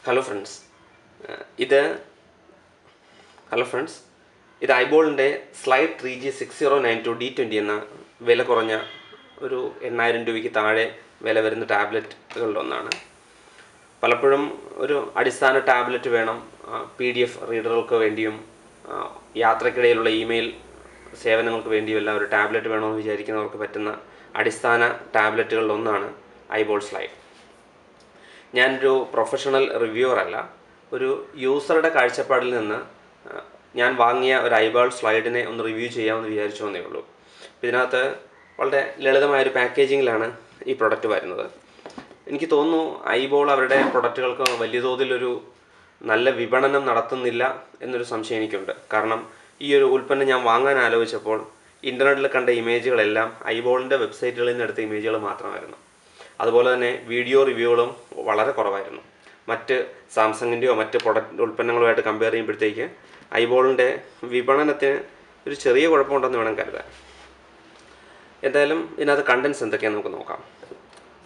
Hello friends. ഇത് ഐബോളിൻ്റെ slide 3G6092 D20 എന്ന വില കുറഞ്ഞ ഒരു 8000 രൂപയ്ക്ക് താഴെ വില വരുന്ന ടാബ്ലറ്റുകളിലൊന്നാണ്. പലപ്പോഴും ഒരു അടിസ്ഥാന ടാബ്ലറ്റ് വേണം, PDF റീഡറുകൾക്ക് വേണ്ടിയും യാത്രക്കിടയിലുള്ള ഇമെയിൽ സേവനങ്ങൾക്ക് വേണ്ടിയുമെല്ലാം ഒരു ടാബ്ലറ്റ് വേണമെന്ന് വിചാരിക്കുന്നവർക്ക് പറ്റുന്ന അടിസ്ഥാന ടാബ്ലറ്റുകളിലൊന്നാണ് ഐബോൾ സ്ലൈഡ്. ഞാനൊരു പ്രൊഫഷണൽ റിവ്യൂവർ അല്ല, ഒരു യൂസറുടെ കാഴ്ചപ്പാടിൽ നിന്ന് ഞാൻ വാങ്ങിയ ഒരു ഐബോൾ സ്ലൈഡിനെ ഒന്ന് റിവ്യൂ ചെയ്യാമെന്ന് വിചാരിച്ചു എന്നേ ഉള്ളൂ. ഇതിനകത്ത് വളരെ ലളിതമായൊരു പാക്കേജിങ്ങിലാണ് ഈ പ്രൊഡക്റ്റ് വരുന്നത്. എനിക്ക് തോന്നുന്നു ഐബോൾ അവരുടെ പ്രൊഡക്റ്റുകൾക്ക് വലിയ തോതിലൊരു നല്ല വിപണനം നടത്തുന്നില്ല എന്നൊരു സംശയം എനിക്കുണ്ട്. കാരണം ഈ ഒരു ഉൽപ്പന്നം ഞാൻ വാങ്ങാൻ ആലോചിച്ചപ്പോൾ ഇൻ്റർനെറ്റിൽ കണ്ട ഇമേജുകളെല്ലാം ഐബോളിൻ്റെ വെബ്സൈറ്റുകളിൽ നിന്ന് എടുത്ത ഇമേജുകൾ മാത്രമായിരുന്നു. അതുപോലെ തന്നെ വീഡിയോ റിവ്യൂകളും വളരെ കുറവായിരുന്നു. മറ്റ് സാംസങ്ങിൻ്റെയോ മറ്റ് പ്രൊഡക്റ്റ് ഉൽപ്പന്നങ്ങളുമായിട്ട് കമ്പയർ ചെയ്യുമ്പോഴത്തേക്ക് ഐബോളിൻ്റെ വിപണനത്തിന് ഒരു ചെറിയ കുഴപ്പമുണ്ടെന്ന് വേണം കരുതാൻ. എന്തായാലും ഇതിനകത്ത് കണ്ടൻസ് എന്തൊക്കെയാണെന്ന് നമുക്ക് നോക്കാം.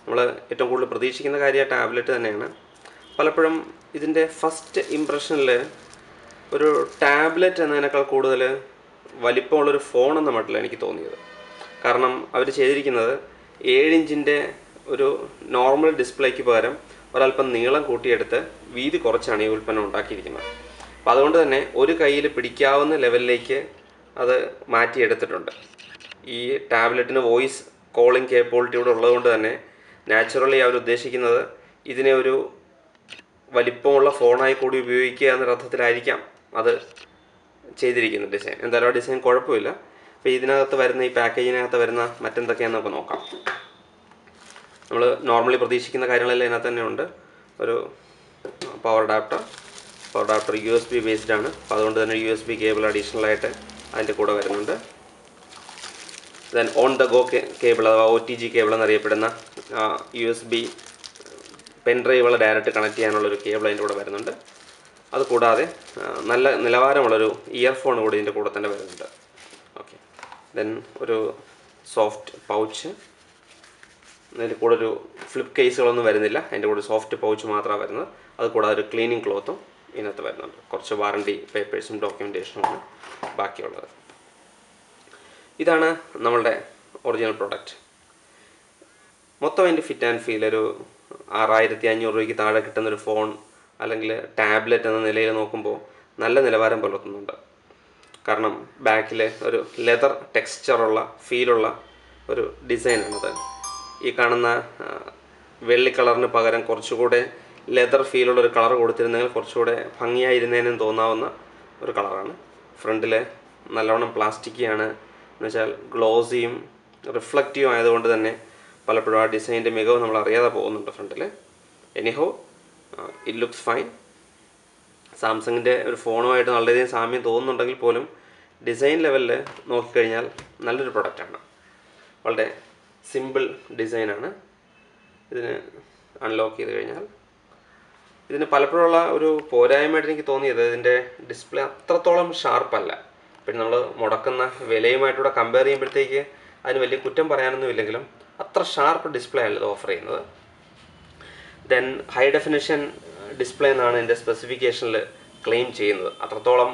നമ്മൾ ഏറ്റവും കൂടുതൽ പ്രതീക്ഷിക്കുന്ന കാര്യം ടാബ്ലറ്റ് തന്നെയാണ്. പലപ്പോഴും ഇതിൻ്റെ ഫസ്റ്റ് ഇംപ്രഷനിൽ ഒരു ടാബ്ലറ്റ് എന്നതിനേക്കാൾ കൂടുതൽ വലിപ്പമുള്ളൊരു ഫോണെന്ന മട്ടിലാണ് എനിക്ക് തോന്നിയത്. കാരണം അവർ ചെയ്തിരിക്കുന്നത് 7 ഇഞ്ചിൻ്റെ ഒരു നോർമൽ ഡിസ്പ്ലേക്ക് പകരം ഒരല്പം നീളം കൂട്ടിയെടുത്ത് വീതി കുറച്ചാണ് ഈ ഉൽപ്പന്നം ഉണ്ടാക്കിയിരിക്കുന്നത്. അപ്പോൾ അതുകൊണ്ട് തന്നെ ഒരു കയ്യിൽ പിടിക്കാവുന്ന ലെവലിലേക്ക് അത് മാറ്റിയെടുത്തിട്ടുണ്ട്. ഈ ടാബ്ലറ്റിന് വോയിസ് കോളിംഗ് കേപ്പബിലിറ്റി കൂടെ ഉള്ളതുകൊണ്ട് തന്നെ നാച്ചുറലി അവർ ഉദ്ദേശിക്കുന്നത് ഇതിനെ ഒരു വലിപ്പമുള്ള ഫോണായി കൂടി ഉപയോഗിക്കുക എന്നൊരർത്ഥത്തിലായിരിക്കാം അത് ചെയ്തിരിക്കുന്ന ഡിസൈൻ. എന്തായാലും ആ ഡിസൈൻ കുഴപ്പമില്ല. അപ്പോൾ ഇതിനകത്ത് വരുന്ന ഈ പാക്കേജിനകത്ത് വരുന്ന മറ്റെന്തൊക്കെയാണെന്ന് നമുക്ക് നോക്കാം. നമ്മൾ നോർമലി പ്രതീക്ഷിക്കുന്ന കാര്യങ്ങളെല്ലാം ഇതിനകത്ത് തന്നെ ഉണ്ട്. ഒരു പവർ അഡാപ്റ്റർ USB ബേസ്ഡ് ആണ്. അപ്പോൾ അതുകൊണ്ട് തന്നെ USB കേബിൾ അഡീഷണലായിട്ട് അതിൻ്റെ കൂടെ വരുന്നുണ്ട്. Then on the go cable അഥവാ OTG കേബിൾ എന്നറിയപ്പെടുന്ന USB പെൻ ഡ്രൈവുകൾ ഡയറക്റ്റ് കണക്ട് ചെയ്യാനുള്ളൊരു കേബിൾ അതിൻ്റെ കൂടെ വരുന്നുണ്ട്. അതുകൂടാതെ നല്ല നിലവാരമുള്ളൊരു ഇയർഫോൺ കൂടി ഇതിൻ്റെ കൂടെ തന്നെ വരുന്നുണ്ട്. ഓക്കെ, ദെൻ ഒരു സോഫ്റ്റ് പൗച്ച്. അതിൻ്റെ കൂടെ ഒരു ഫ്ലിപ്പ് കേസുകളൊന്നും വരുന്നില്ല, അതിൻ്റെ കൂടെ സോഫ്റ്റ് പൗച്ച് മാത്രമാണ് വരുന്നത്. അതുകൂടാതെ ഒരു ക്ലീനിങ് ക്ലോത്തും ഇതിനകത്ത് വരുന്നുണ്ട്. കുറച്ച് വാറണ്ടി പേപ്പേഴ്സും ഡോക്യുമെൻറ്റേഷനുമാണ് ബാക്കിയുള്ളത്. ഇതാണ് നമ്മളുടെ ഒറിജിനൽ പ്രൊഡക്റ്റ്. മൊത്തം അതിൻ്റെ ഫിറ്റ് ആൻഡ് ഫീൽ ഒരു 6500 രൂപയ്ക്ക് താഴെ കിട്ടുന്നൊരു ഫോൺ അല്ലെങ്കിൽ ടാബ്ലറ്റ് എന്ന നിലയിൽ നോക്കുമ്പോൾ നല്ല നിലവാരം പുലർത്തുന്നുണ്ട്. കാരണം ബാക്കിൽ ഒരു ലെതർ ടെക്സ്ചറുള്ള ഫീലുള്ള ഒരു ഡിസൈനാണത്. ഈ കാണുന്ന വെള്ളി കളറിന് പകരം കുറച്ചുകൂടെ ലെതർ ഫീലുള്ളൊരു കളർ കൊടുത്തിരുന്നെങ്കിൽ കുറച്ചുകൂടെ ഭംഗിയായിരുന്നതിനും തോന്നാവുന്ന ഒരു കളറാണ്. ഫ്രണ്ടിൽ നല്ലവണ്ണം പ്ലാസ്റ്റിക്കാണ്, എന്നുവെച്ചാൽ ഗ്ലോസിയും റിഫ്ലക്റ്റീവും ആയതുകൊണ്ട് തന്നെ പലപ്പോഴും ആ ഡിസൈൻ്റെ മികവ് നമ്മൾ അറിയാതെ പോകുന്നുണ്ട് ഫ്രണ്ടിൽ. Anyhow it looks fine. സാംസങ്ങിൻ്റെ ഒരു ഫോണുമായിട്ട് വളരെയധികം സാമ്യം തോന്നുന്നുണ്ടെങ്കിൽ പോലും ഡിസൈൻ ലെവലിൽ നോക്കിക്കഴിഞ്ഞാൽ നല്ലൊരു പ്രൊഡക്റ്റാണ്. വളരെ സിമ്പിൾ ഡിസൈനാണ്. ഇതിന് അൺലോക്ക് ചെയ്ത് കഴിഞ്ഞാൽ ഇതിന് പലപ്പോഴുള്ള ഒരു പോരായ്മയായിട്ട് എനിക്ക് തോന്നിയത് ഇതിൻ്റെ ഡിസ്പ്ലേ അത്രത്തോളം ഷാർപ്പല്ല. പിന്നെ നമ്മൾ മുടക്കുന്ന വിലയുമായിട്ടൂടെ കമ്പയർ ചെയ്യുമ്പോഴത്തേക്ക് അതിന് വലിയ കുറ്റം പറയാനൊന്നും ഇല്ലെങ്കിലും അത്ര ഷാർപ്പ് ഡിസ്പ്ലേ അല്ല ഇത് ഓഫർ ചെയ്യുന്നത്. ദെൻ ഹൈ ഡെഫിനിഷൻ ഡിസ്പ്ലേ എന്നാണ് എൻ്റെ സ്പെസിഫിക്കേഷനിൽ ക്ലെയിം ചെയ്യുന്നത്. അത്രത്തോളം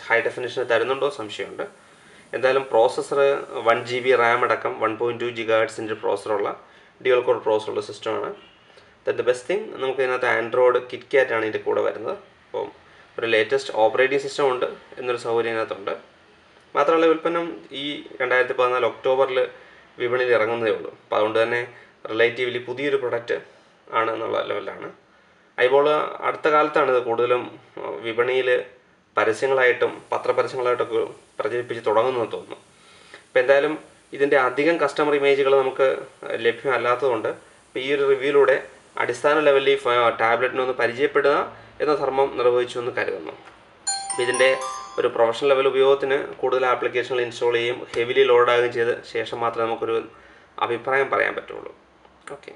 ഹൈ ഡെഫിനിഷൻ തരുന്നുണ്ടോ സംശയമുണ്ട്. എന്തായാലും പ്രോസസ്സർ 1GB റാം അടക്കം 1.2 GHz പ്രോസസ്സറുള്ള ഡ്യുവൽ കോർ പ്രോസസ്സറുള്ള സിസ്റ്റമാണ്. ദ ബെസ്റ്റ് തിങ്, നമുക്ക് ഇതിനകത്ത് ആൻഡ്രോയിഡ് കിറ്റ്കാറ്റാണ് ഇതിൻ്റെ കൂടെ വരുന്നത്. അപ്പം ഒരു ലേറ്റസ്റ്റ് ഓപ്പറേറ്റിംഗ് സിസ്റ്റം ഉണ്ട് എന്നൊരു സൗകര്യം ഇതിനകത്തുണ്ട്. മാത്രമല്ല ഉൽപ്പന്നം ഈ 2014 ഒക്ടോബറിൽ വിപണിയിൽ ഇറങ്ങുന്നതേ ഉള്ളൂ. അപ്പോൾ അതുകൊണ്ട് തന്നെ റിലേറ്റീവ്ലി പുതിയൊരു പ്രൊഡക്റ്റ് ആണ് എന്നുള്ള ലെവലിലാണ്. ഐബോൾ അടുത്ത കാലത്താണ് ഇത് കൂടുതലും വിപണിയിൽ പരസ്യങ്ങളായിട്ടും പത്രപരസ്യങ്ങളായിട്ടൊക്കെ പ്രചരിപ്പിച്ച് തുടങ്ങുന്നതെന്ന് തോന്നുന്നു. അപ്പോൾ എന്തായാലും ഇതിൻ്റെ അധികം കസ്റ്റമർ ഇമേജുകൾ നമുക്ക് ലഭ്യമല്ലാത്തതുകൊണ്ട് ഇപ്പോൾ ഈ ഒരു റിവ്യൂയിലൂടെ അടിസ്ഥാന ലെവലിൽ ഈ ടാബ്ലറ്റിനൊന്ന് പരിചയപ്പെടുക എന്ന ധർമ്മം നിർവഹിച്ചു എന്ന് കരുതുന്നു. അപ്പോൾ ഇതിൻ്റെ ഒരു പ്രൊഫഷണൽ ലെവൽ ഉപയോഗത്തിന് കൂടുതൽ ആപ്ലിക്കേഷനുകൾ ഇൻസ്റ്റാൾ ചെയ്യും, ഹെവിലി ലോഡാകുകയും ചെയ്ത ശേഷം മാത്രമേ നമുക്കൊരു അഭിപ്രായം പറയാൻ പറ്റുള്ളൂ. ഓക്കെ,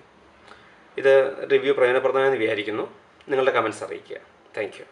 ഇത് റിവ്യൂ പ്രയോജനപ്രദമായെന്ന് വിചാരിക്കുന്നു. നിങ്ങളുടെ കമൻറ്റ്സ് അറിയിക്കുക. Thank you.